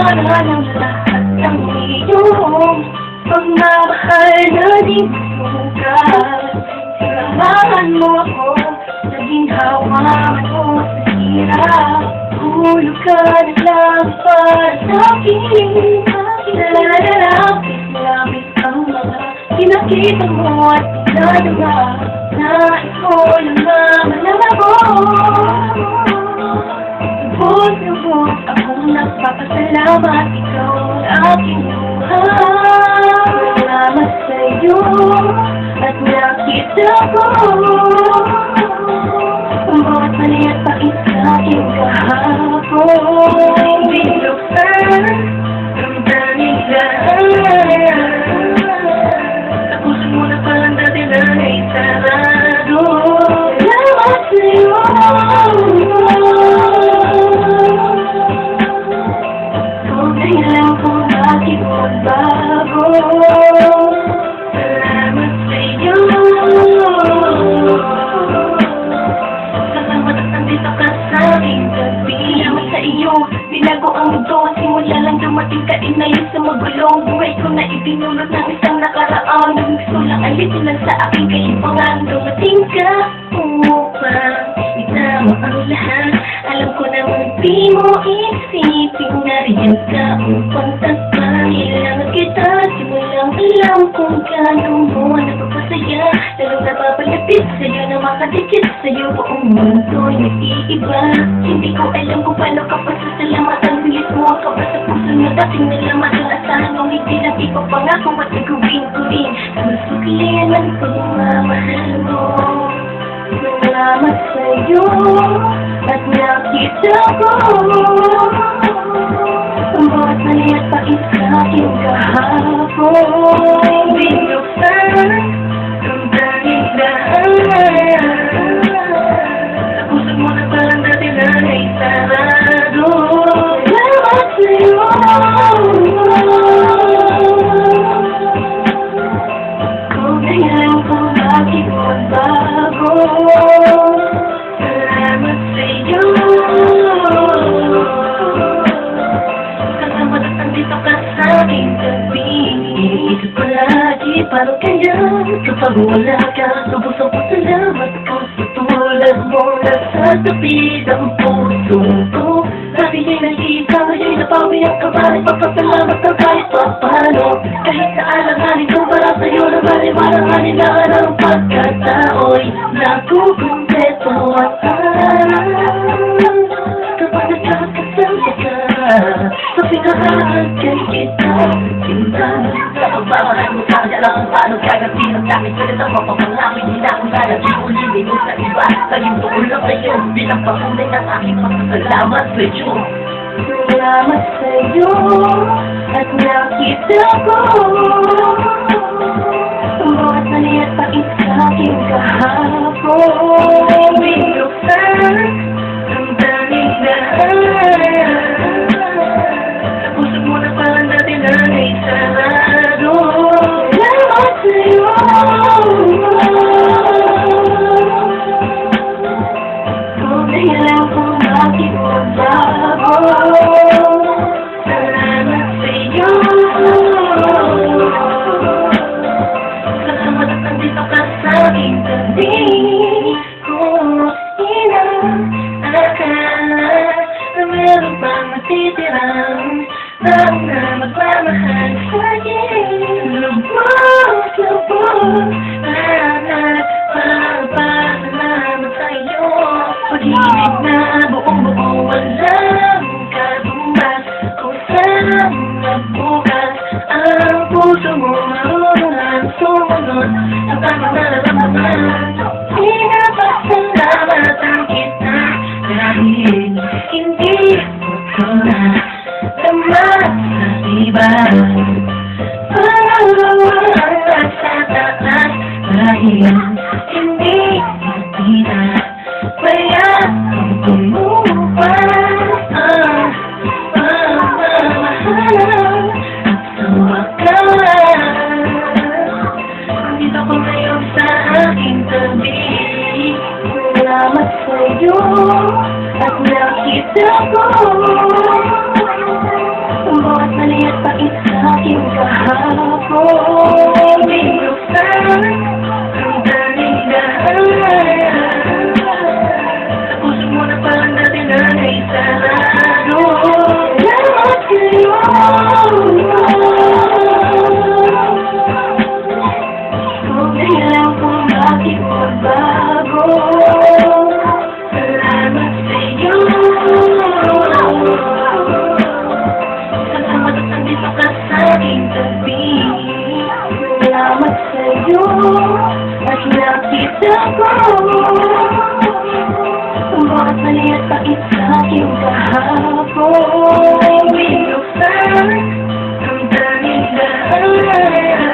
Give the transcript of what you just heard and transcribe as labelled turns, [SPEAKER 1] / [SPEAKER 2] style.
[SPEAKER 1] sana ng lahat ng iyong pagmamahal na di masukat. Sinamahan mo ako, naging hawakan mo sa hirap. Hulog ka na lang para sa akin. Labis ang mga pinakita mo at pinadama. Nais ko lang malabo. Lubos-lubos akong nagpapasalamat, ikaw ang aking luha. Salamat sa'yo at nakita ko ang bawat mali at pait sa aking kahapon. Binuksan ang daming tapusin mo na palang dati na naisarado. Salamat sa'yo. Kailan kung bakit magbago. Salamat sa'yo. Salamat at nandito ka sa aking gabi. Salamat sa iyo, binago ang mundo. Simula lang dumating ka, inayos sa magulong buhay ko na ibinulot ng isang nakaraan. Ang gusto lang alitin lang sa aking kailangan. Dumating ka upang itama ang lahat. Alam ko naman di mo isipin na riyan ka upang tagpangailangan kita. Simulang alam kung gano'n mo napapasaya. Lalong napapalapit sa'yo na makadikit sa'yo. Buong mundo'y nag-iiba. Hindi ko alam kung paano ka pasasalamatan. Bilis mo ka pa sa puso na dating nalaman. Ang asahan mong hindi lang ipapangako at nagawin ko rin. Masuklian ang pagmamahal mo. Salamat sa'yo at nakita ko ang bawat mali at pait sa aking kahapon. Binuksan ang dahilan. Tapusin mo na parang dati na naisarado. Salamat sa'yo. Kung dahilan kung bakit magbago. Salamat sa'yo. Kasama at nandito ka sa aking gabi. Iniisip ko lagi paano kaya kapag wala ka. Lubos ang pasalamat ko sa tulad mo. Nasa tapid ang puso ko. Dati ay nakita, ngayon napawi ang kamay. Papasalamat ang kahit pa paano. Kahit sa alanganin ko para sa'yo na baliwalanganin na ang pagkatao'y nakukumpleto at kapag nagkakasama ka sa pinakaan kay kita. Sinta sa pagmamahal mo sa kanya lang kung paano gagatin ang dami sa ito mapapangawin. Hindi na akong lalagin ulit mo sa iba. Sa'yong tuon lang sa'yo bilang pakulay ng aking pagpasalamat sa'yo. Salamat sa'yo at nakita ko ang bawat mali at pait sa aking kahapon. Binuksan ang dahilan. Tapusin mo na parang dati na naisarado. Salamat sa'yo. Kung dahilan kung bakit magbago. Salamat sa'yo. Kasama at nandito ka sa aking gabi. Kung inaakala na meron pang matitirang tao na magmamahal sa'kin. Lubos-lubos at papasalamat sa'yo. Pag-ibig na buong-buo walang katumbas. Kung saan nagbukas ang puso mo, marunong sumunod ang tamang nararamdaman. Pinapasalamatan kita dahil hindi ko na naman sa iba. Pangalawa ang nasa taas dahil hindi na kaya ang tumupa ang pagmamahalan at sa wakas. Nandito ko ngayon sa aking tabi. Salamat sa'yo at nakita ko at nakita ko kung bakit mali at bakit sa aking kahapon binuksan ang dahilan.